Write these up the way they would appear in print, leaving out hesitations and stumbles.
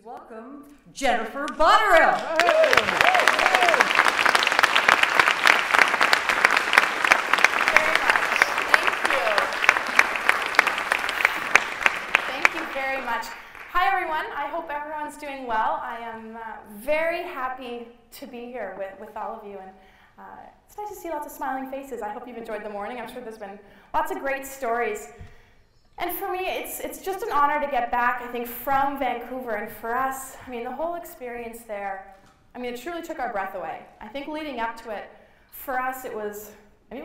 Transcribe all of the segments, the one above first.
welcome Jennifer Botterill. Thank you very much. Hi everyone, I hope everyone's doing well. I am very happy to be here with all of you, and it's nice to see lots of smiling faces. I hope you've enjoyed the morning. I'm sure there's been lots of great stories. And for me, it's just an honor to get back, I think, from Vancouver. And for us, I mean, the whole experience there, I mean, it truly took our breath away. I think leading up to it, for us, it was an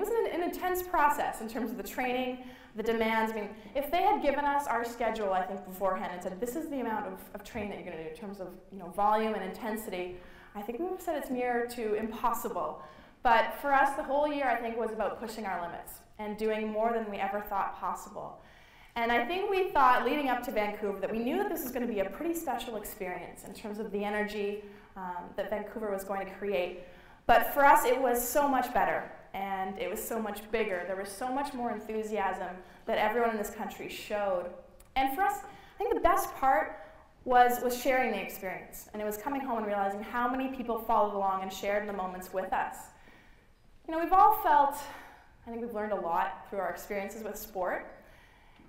intense process in terms of the training, the demands. I mean, if they had given us our schedule, I think, beforehand and said, this is the amount of training that you're going to do in terms of volume and intensity, I think we would have said it's near to impossible. But for us, the whole year, I think, was about pushing our limits and doing more than we ever thought possible. And I think we thought, leading up to Vancouver, that we knew that this was going to be a pretty special experience in terms of the energy that Vancouver was going to create. But for us, it was so much better, and it was so much bigger. There was so much more enthusiasm that everyone in this country showed. And for us, I think the best part was sharing the experience. And it was coming home and realizing how many people followed along and shared the moments with us. We've all felt, I think we've learned a lot through our experiences with sport.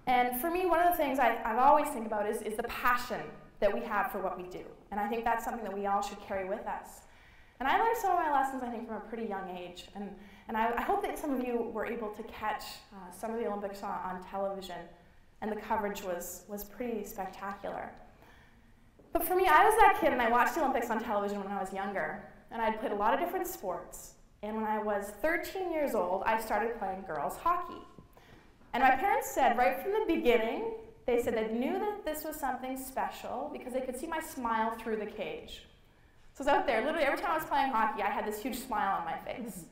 And for me, one of the things I've always think about is the passion that we have for what we do. And I think that's something that we all should carry with us. And I learned some of my lessons, I think, from a pretty young age. And I hope that some of you were able to catch some of the Olympics on television. And the coverage was pretty spectacular. But for me, I was that kid, and I watched the Olympics on television when I was younger. And I'd played a lot of different sports. And when I was 13 years old, I started playing girls hockey. And my parents said right from the beginning, they said they knew that this was something special because they could see my smile through the cage. So I was out there, literally every time I was playing hockey, I had this huge smile on my face.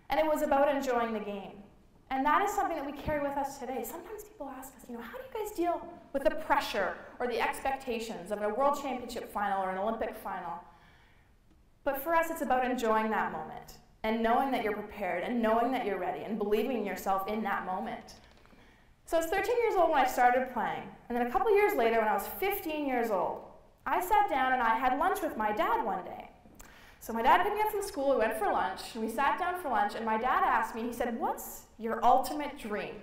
And it was about enjoying the game. And that is something that we carry with us today. Sometimes people ask us, how do you guys deal with the pressure or the expectations of a World Championship final or an Olympic final? But for us, it's about enjoying that moment and knowing that you're prepared and knowing that you're ready and believing in yourself in that moment. So I was 13 years old when I started playing, and then a couple years later, when I was 15 years old, I sat down and I had lunch with my dad one day. So my dad picked me up from school, we went for lunch, and we sat down for lunch, and my dad asked me, he said, "What's your ultimate dream?"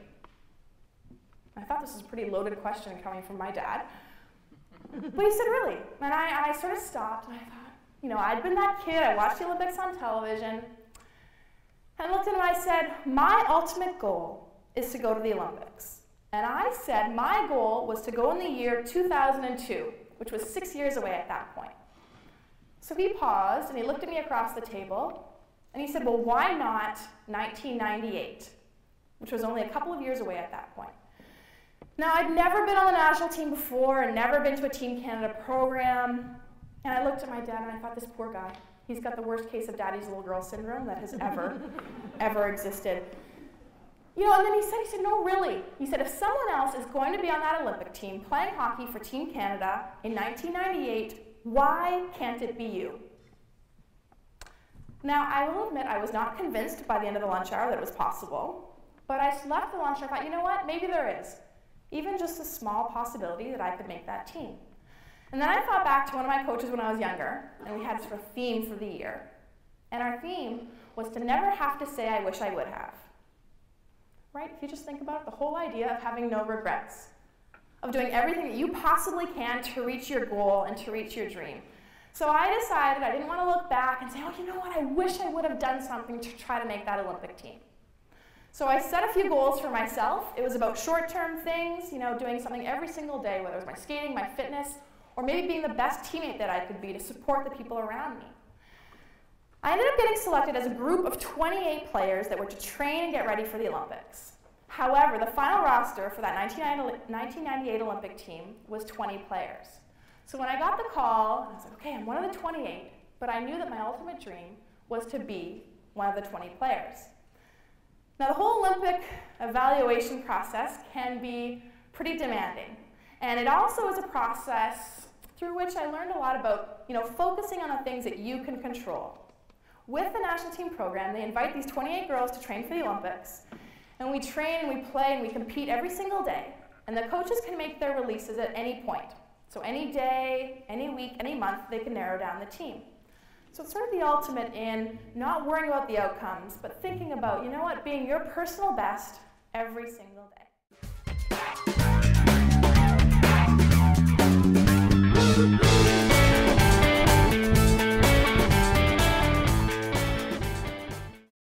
I thought this was a pretty loaded question coming from my dad. But he said, "Really?" And I sort of stopped, and I thought, I'd been that kid, I watched the Olympics on television, and I looked at him and I said, "My ultimate goal is to go to the Olympics." And I said my goal was to go in the year 2002, which was 6 years away at that point. So he paused and he looked at me across the table and he said, "Well, why not 1998, which was only a couple of years away at that point?" Now, I'd never been on the national team before and never been to a Team Canada program. And I looked at my dad and I thought, this poor guy, he's got the worst case of daddy's little girl syndrome that has ever existed. And then he said, "No, really." He said, "If someone else is going to be on that Olympic team playing hockey for Team Canada in 1998, why can't it be you?" Now, I will admit I was not convinced by the end of the lunch hour that it was possible, but I left the lunch and I thought, you know what, maybe there is. Even just a small possibility that I could make that team. And then I thought back to one of my coaches when I was younger, and we had sort of a theme for the year. And our theme was to never have to say, "I wish I would have." Right? If you just think about it, the whole idea of having no regrets, of doing everything that you possibly can to reach your goal and to reach your dream. So I decided I didn't want to look back and say, "Oh, you know what, I wish I would have done something to try to make that Olympic team." So I set a few goals for myself. It was about short-term things, doing something every single day, whether it was my skating, my fitness, or maybe being the best teammate that I could be to support the people around me. I ended up getting selected as a group of 28 players that were to train and get ready for the Olympics. However, the final roster for that 1998 Olympic team was 20 players. So when I got the call, I was like, okay, I'm one of the 28, but I knew that my ultimate dream was to be one of the 20 players. Now, the whole Olympic evaluation process can be pretty demanding. And it also is a process through which I learned a lot about, focusing on the things that you can control. With the national team program, they invite these 28 girls to train for the Olympics. And we train and we play and we compete every single day. And the coaches can make their releases at any point. So any day, any week, any month, they can narrow down the team. So it's sort of the ultimate in not worrying about the outcomes, but thinking about, you know what, being your personal best every single day.